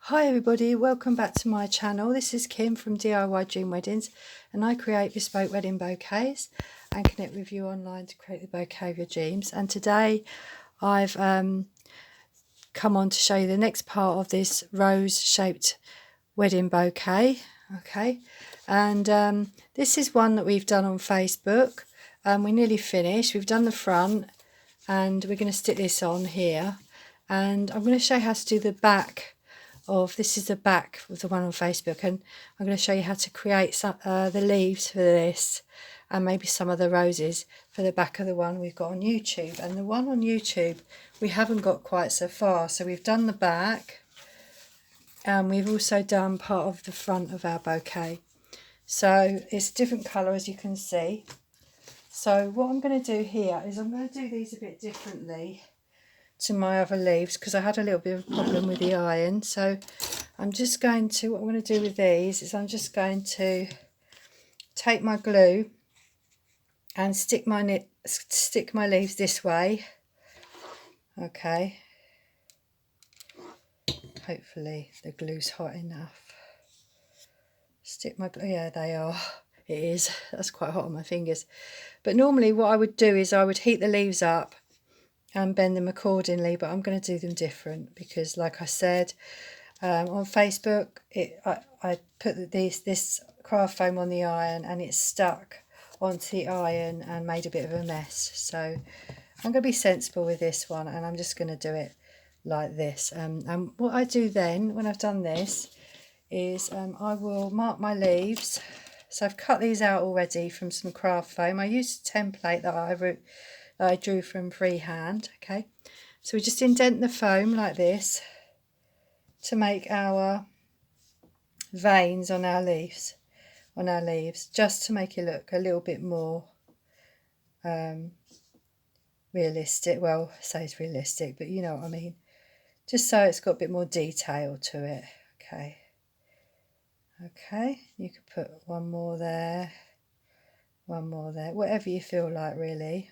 Hi everybody, welcome back to my channel. This is Kim from DIY Dream Weddings, and I create bespoke wedding bouquets and connect with you online to create the bouquet of your dreams. And today I've come on to show you the next part of this rose shaped wedding bouquet. Okay, and this is one that we've done on Facebook. We're nearly finished. We've done the front and we're going to stick this on here, and I'm going to show you how to do the back of this. Is the back of the one on Facebook, and I'm going to show you how to create some the leaves for this and maybe some of the roses for the back of the one we've got on YouTube. And the one on YouTube we haven't got quite so far, so we've done the back and we've also done part of the front of our bouquet, so it's a different colour as you can see. So what I'm going to do here is I'm going to do these a bit differently to my other leaves because I had a little bit of a problem with the iron. So I'm just going to, what I'm going to do with these is I'm just going to take my glue and stick my leaves this way. Okay, hopefully the glue's hot enough. Stick my glue, yeah, they are. It is, that's quite hot on my fingers. But normally what I would do is I would heat the leaves up and bend them accordingly, but I'm going to do them different because, like I said, on Facebook I put this craft foam on the iron and it stuck onto the iron and made a bit of a mess. So I'm going to be sensible with this one and I'm just going to do it like this. And what I do then when I've done this is I will mark my leaves. So I've cut these out already from some craft foam. I used a template that I drew from freehand. Okay, so we just indent the foam like this to make our veins on our leaves, just to make it look a little bit more realistic. Well, I say it's realistic, but you know what I mean, just so it's got a bit more detail to it. Okay, you could put one more there, whatever you feel like really.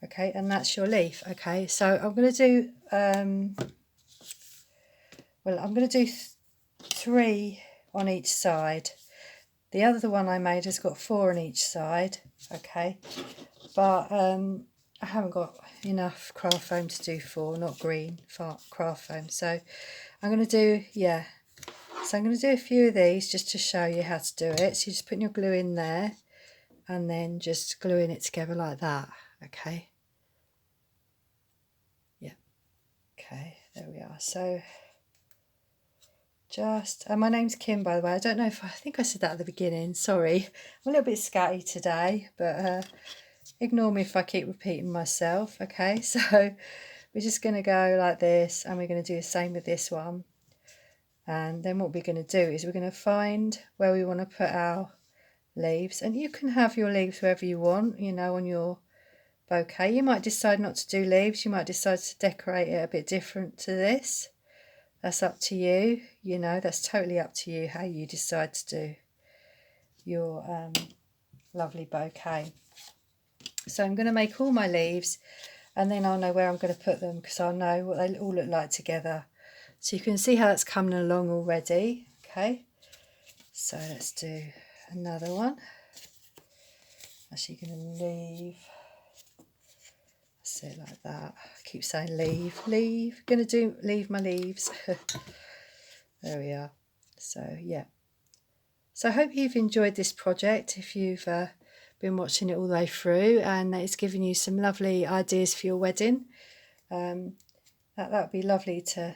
Okay, and that's your leaf. Okay, so I'm going to do I'm going to do 3 on each side. The other one I made has got 4 on each side. Okay, but I haven't got enough craft foam to do 4, not green craft foam. So I'm going to do, so I'm going to do a few of these just to show you how to do it. So you just put your glue in there and then just gluing it together like that. Okay. Yeah. Okay, there we are. So and my name's Kim, by the way. I don't know if I think I said that at the beginning. Sorry, I'm a little bit scatty today, but ignore me if I keep repeating myself. Okay, so we're just going to go like this, and we're going to do the same with this one. And then what we're going to do is we're going to find where we want to put our leaves, and you can have your leaves wherever you want, on your bouquet. You might decide not to do leaves. You might decide to decorate it a bit different to this. That's up to you, that's totally up to you how you decide to do your lovely bouquet. So I'm going to make all my leaves and then I'll know where I'm going to put them because I'll know what they all look like together. So you can see how that's coming along already. Okay, so let's do another one. Actually going to leave. It like that. I keep saying leave. Gonna do leave my leaves. There we are. So yeah, so I hope you've enjoyed this project if you've been watching it all the way through, and it's given you some lovely ideas for your wedding. That would be lovely to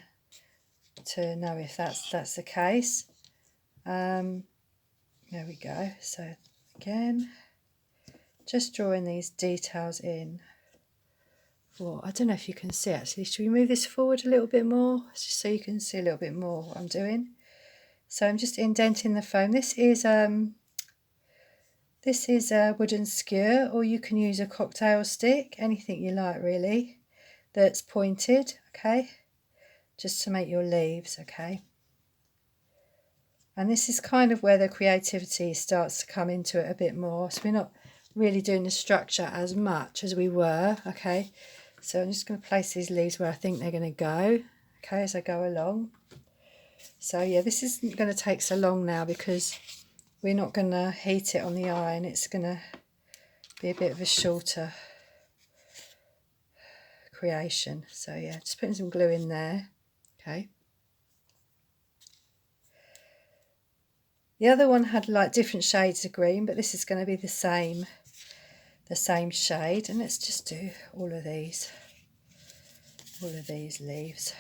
know if that's the case. There we go. So again, just drawing these details in. Well, I don't know if you can see actually. Should we move this forward a little bit more just so you can see a little bit more what I'm doing? So I'm just indenting the foam. This is a wooden skewer, or you can use a cocktail stick, anything you like really, that's pointed. Okay, just to make your leaves. Okay, and this is kind of where the creativity starts to come into it a bit more. So we're not really doing the structure as much as we were. Okay. So I'm just going to place these leaves where I think they're going to go, okay, as I go along. So yeah, this isn't going to take so long now because we're not going to heat it on the iron. It's going to be a bit of a shorter creation. So yeah, just putting some glue in there. Okay. The other one had like different shades of green, but this is going to be the same shade. And let's just do all of these leaves.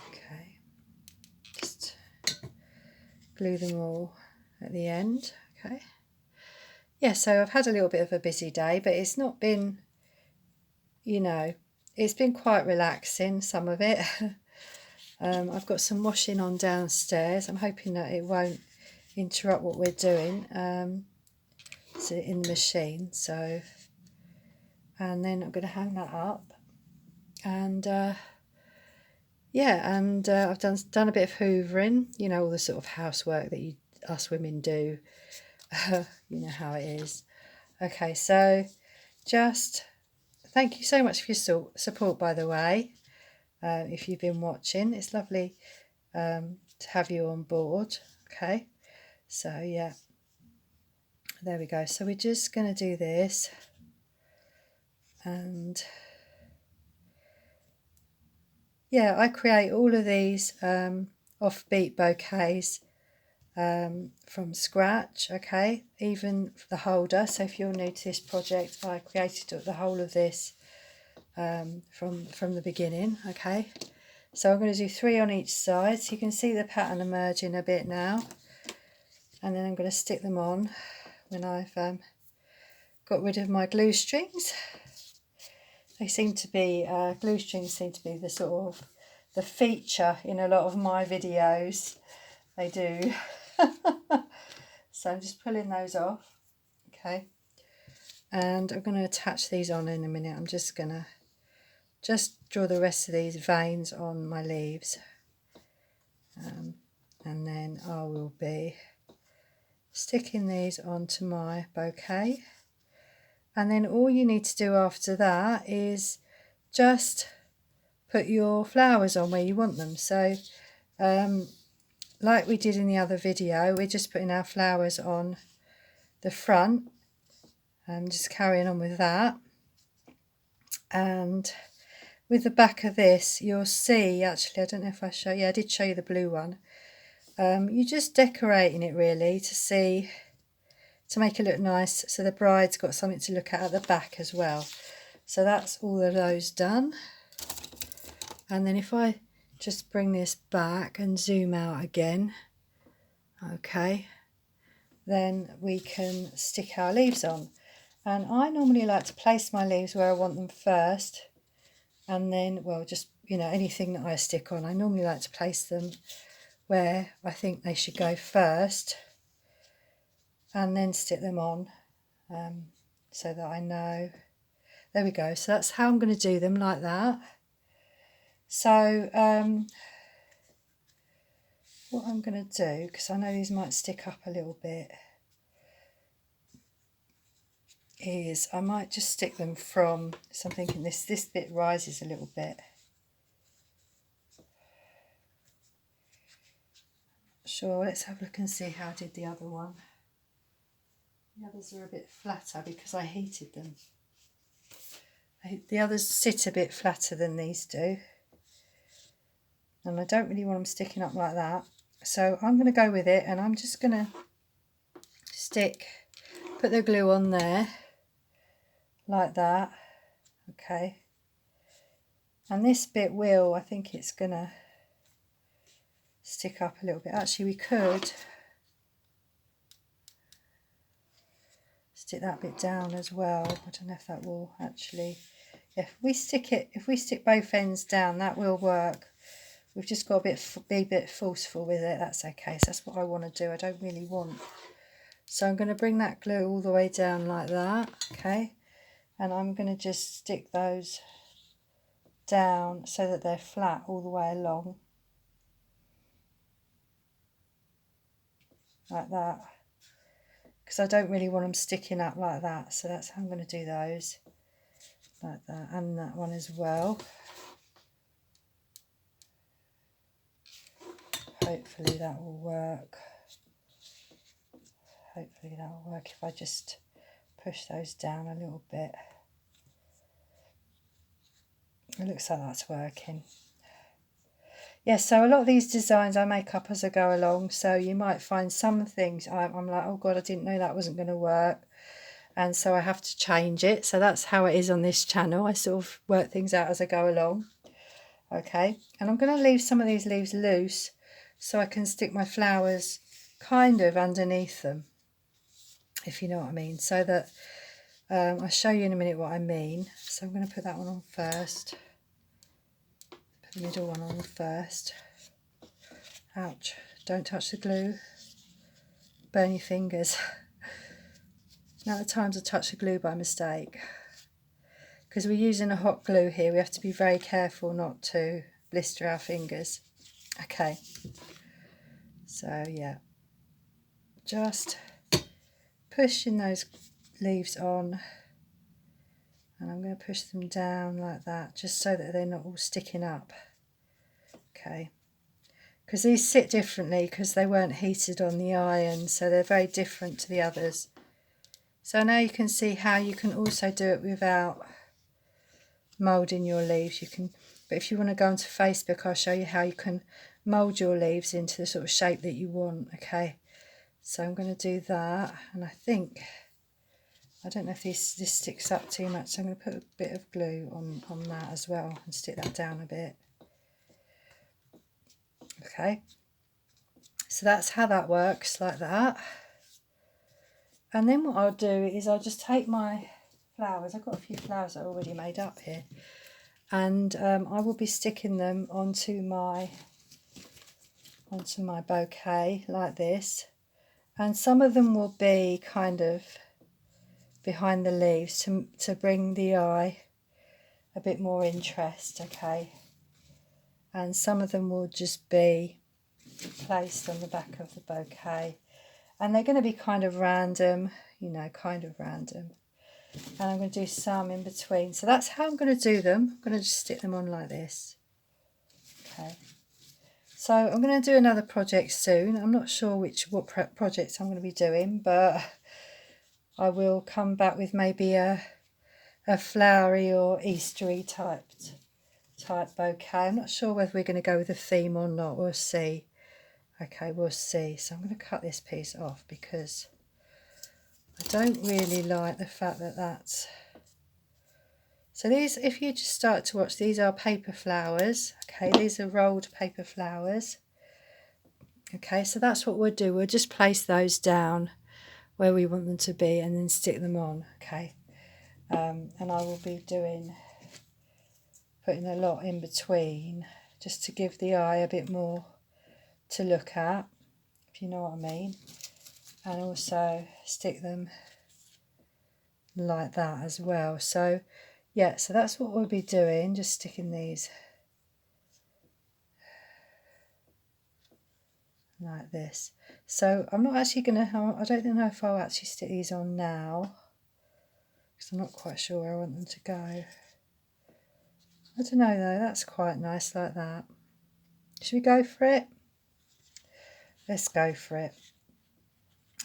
Okay, just glue them all at the end. Okay. Yeah, so I've had a little bit of a busy day, but it's not been, you know, it's been quite relaxing, some of it. I've got some washing on downstairs. I'm hoping that it won't interrupt what we're doing. So in the machine. So, and then I'm going to hang that up. And yeah, and I've done a bit of hoovering. You know, all the sort of housework that us women do. You know how it is. Okay, so just thank you so much for your support, by the way. If you've been watching, it's lovely to have you on board. Okay, so yeah, there we go. So we're just going to do this, and yeah, I create all of these offbeat bouquets from scratch. Okay, even the holder. So if you're new to this project, I created the whole of this from the beginning. Okay, so I'm going to do 3 on each side, so you can see the pattern emerging a bit now, and then I'm going to stick them on when I've got rid of my glue strings. They seem to be glue strings seem to be the sort of the feature in a lot of my videos. They do. So I'm just pulling those off. Okay, and I'm going to attach these on in a minute. I'm just going to draw the rest of these veins on my leaves, and then I will be sticking these onto my bouquet. And then all you need to do after that is just put your flowers on where you want them. So like we did in the other video, we're just putting our flowers on the front and just carrying on with that. And with the back of this, you'll see, actually, I don't know if I show you, I did show you the blue one. You're just decorating it really to make it look nice, so the bride's got something to look at the back as well. So that's all of those done. And then if I just bring this back and zoom out again, okay, then we can stick our leaves on. And I normally like to place my leaves where I want them first, and then, well, just, you know, anything that I stick on, I normally like to place them where I think they should go first, and then stick them on, so that I know. There we go. So that's how I'm going to do them, like that. So what I'm going to do, because I know these might stick up a little bit, is I might just stick them from, so I'm thinking this bit rises a little bit. Sure, let's have a look and see how I did the other one. The others are a bit flatter because I heated them. The others sit a bit flatter than these do, and I don't really want them sticking up like that. So I'm going to go with it, and I'm just going to put the glue on there like that. Okay, and this bit I think it's going to stick up a little bit. Actually, we could stick that bit down as well. I don't know if that will actually, if we stick both ends down, that will work. We've just got be a bit forceful with it. That's okay. So that's what I want to do. I don't really want. So I'm going to bring that glue all the way down like that. Okay, and I'm going to just stick those down so that they're flat all the way along, like that, because I don't really want them sticking up like that. So that's how I'm going to do those, like that, and that one as well. hopefully that will work. Hopefully that will work if I just push those down a little bit. It looks like that's working. Yes, so a lot of these designs I make up as I go along, so you might find some things I'm like, oh God, I didn't know that wasn't going to work, and so I have to change it. So that's how it is on this channel. I sort of work things out as I go along. Okay, and I'm going to leave some of these leaves loose so I can stick my flowers kind of underneath them, if you know what I mean, so that I'll show you in a minute what I mean. So I'm going to put that one on first. Put the middle one on first. Ouch, don't touch the glue. Burn your fingers. Now the times I touch the glue by mistake. Because we're using a hot glue here, we have to be very careful not to blister our fingers. Okay, so yeah, just pushing those leaves on, and I'm going to push them down like that, just so that they're not all sticking up. Okay, because these sit differently because they weren't heated on the iron, so they're very different to the others. So now you can see how you can also do it without moulding your leaves. You can, but if you want to go onto Facebook, I'll show you how you can mould your leaves into the sort of shape that you want. Okay, so I'm going to do that, and I think, I don't know if this sticks up too much, so I'm going to put a bit of glue on that as well and stick that down a bit. Okay, so that's how that works, like that. And then what I'll do is I'll just take my flowers, I've got a few flowers that are already made up here, and I will be sticking them onto my bouquet like this, and some of them will be kind of behind the leaves to bring the eye a bit more interest. Okay, and some of them will just be placed on the back of the bouquet, and they're going to be kind of random, you know, kind of random. And I'm going to do some in between. So that's how I'm going to do them. I'm going to just stick them on like this. Okay, so I'm going to do another project soon. I'm not sure what projects I'm going to be doing, but I will come back with maybe a flowery or Eastery type bouquet. I'm not sure whether we're going to go with a theme or not. We'll see. Okay, we'll see. So I'm going to cut this piece off because I don't really like the fact that that's... So these, if you just start to watch, these are paper flowers. Okay, these are rolled paper flowers. Okay, so that's what we'll do. We'll just place those down where we want them to be and then stick them on. Okay, and I will be putting a lot in between just to give the eye a bit more to look at, if you know what I mean, and also stick them like that as well. So yeah, so that's what we'll be doing, just sticking these like this. So I'm not actually going to, I don't know if I'll actually stick these on now, because I'm not quite sure where I want them to go. I don't know though, that's quite nice like that. Should we go for it? Let's go for it.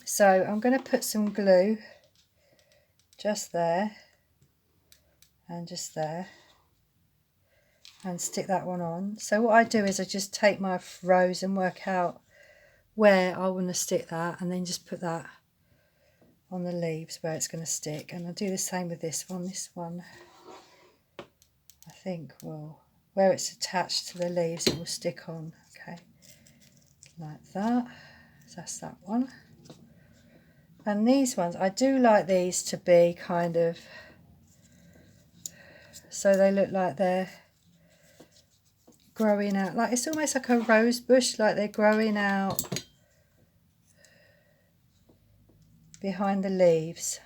So I'm going to put some glue just there and just there and stick that one on. So what I do is I just take my rows and work out where I want to stick that, and then just put that on the leaves where it's going to stick. And I'll do the same with this one. This one I think will, where it's attached to the leaves, it will stick on. Okay, like that. So that's that one. And these ones, I do like these to be kind of, so they look like they're growing out, like it's almost like a rose bush, like they're growing out behind the leaves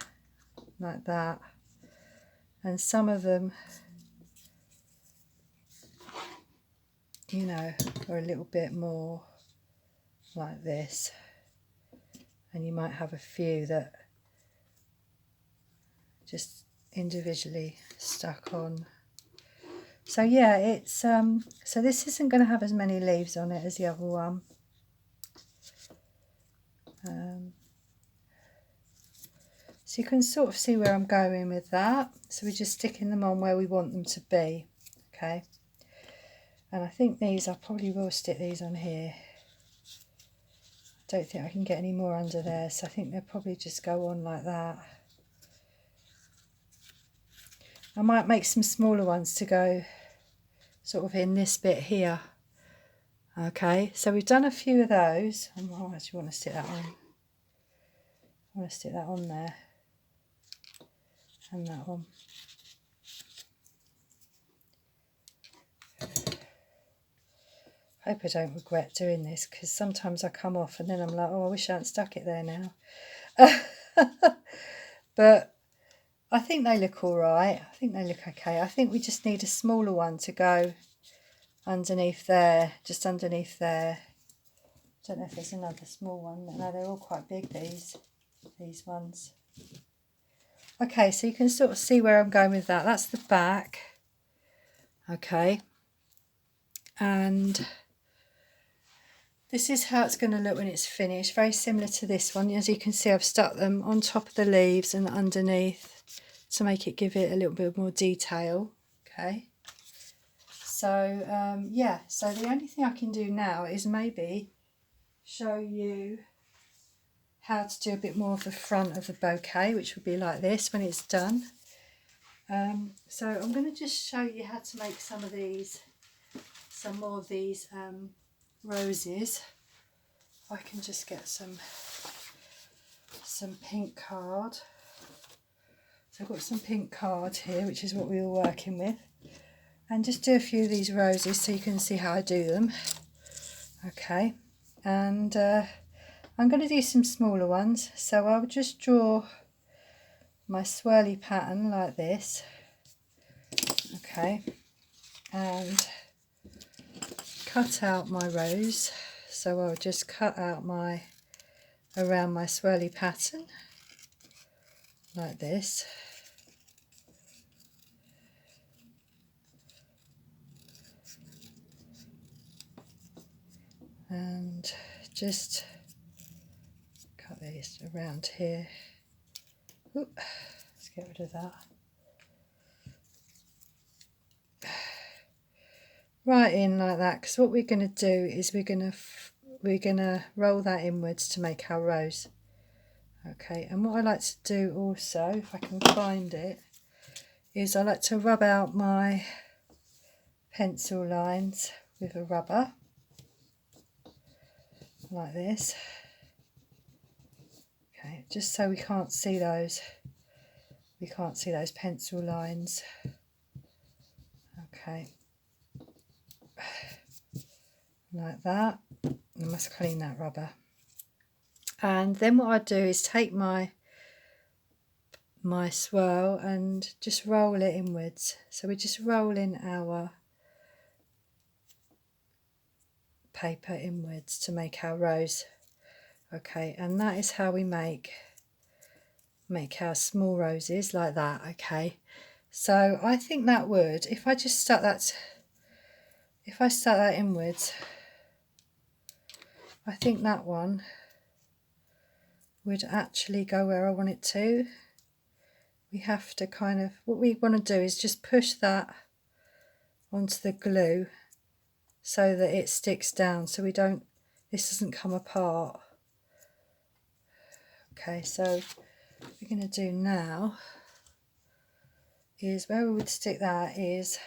like that. And some of them, you know, are a little bit more like this, and you might have a few that just individually stuck on. So yeah, it's so this isn't going to have as many leaves on it as the other one. So you can sort of see where I'm going with that. So we're just sticking them on where we want them to be. Okay. And I think these, I probably will stick these on here. I don't think I can get any more under there, so I think they'll probably just go on like that. I might make some smaller ones to go sort of in this bit here. Okay, so we've done a few of those. I actually want to stick that on. I want to stick that on there. And that one. I hope I don't regret doing this, because sometimes I come off and then I'm like, oh, I wish I hadn't stuck it there now. But I think they look all right. I think they look okay. I think we just need a smaller one to go underneath there, just underneath there. Don't know if there's another small one. No, they're all quite big, these ones. Okay, so you can sort of see where I'm going with that. That's the back. Okay. And this is how it's going to look when it's finished. Very similar to this one. As you can see, I've stuck them on top of the leaves and underneath to make it give it a little bit more detail. Okay. So, yeah. So the only thing I can do now is maybe show you how to do a bit more of the front of the bouquet, which would be like this when it's done. So I'm going to just show you how to make some more of these roses. I can just get some pink card. So I've got some pink card here, which is what we were working with, and just do a few of these roses so you can see how I do them. Okay, and I'm going to do some smaller ones, so I'll just draw my swirly pattern like this. Okay, and cut out my rose. So I'll just cut out around my swirly pattern like this. And just cut these around here. Oop, let's get rid of that. Right in like that, because what we're going to do is we're going to roll that inwards to make our rose. Okay, and what I like to do also, if I can find it, is I like to rub out my pencil lines with a rubber like this. Okay, just so we can't see those pencil lines. Okay, like that. I must clean that rubber. And then what I do is take my swirl and just roll it inwards. So we're just rolling our paper inwards to make our rose. Okay, and that is how we make our small roses like that. Okay, so I think that would, if I stuck that inwards, I think that one would actually go where I want it to. We have to kind of, what we want to do is just push that onto the glue so that it sticks down, so this doesn't come apart. Okay, so what we're going to do now is where we would stick that is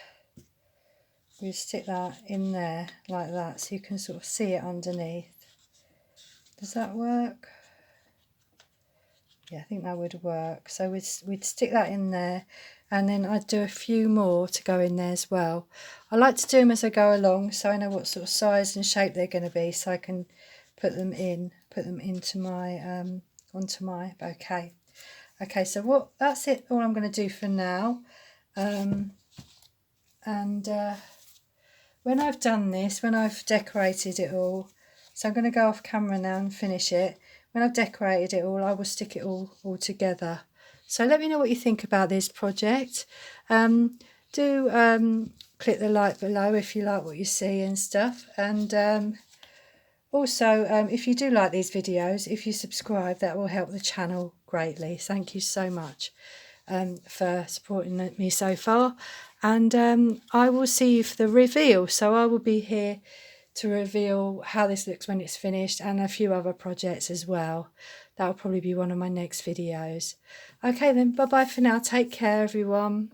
we stick that in there like that, so you can sort of see it underneath. Does that work? Yeah, I think that would work. So we'd stick that in there, and then I'd do a few more to go in there as well. I like to do them as I go along, so I know what sort of size and shape they're going to be, so I can put them into my onto my bouquet. Okay, so that's it. All I'm going to do for now. When I've done this, when I've decorated it all, so I'm going to go off camera now and finish it. When I've decorated it all, I will stick it all together. So let me know what you think about this project. Do click the like below if you like what you see and stuff. And Also, if you do like these videos, if you subscribe, that will help the channel greatly. Thank you so much for supporting me so far. And I will see you for the reveal. So I will be here to reveal how this looks when it's finished, and a few other projects as well. That will probably be one of my next videos. Okay then, bye bye for now. Take care, everyone.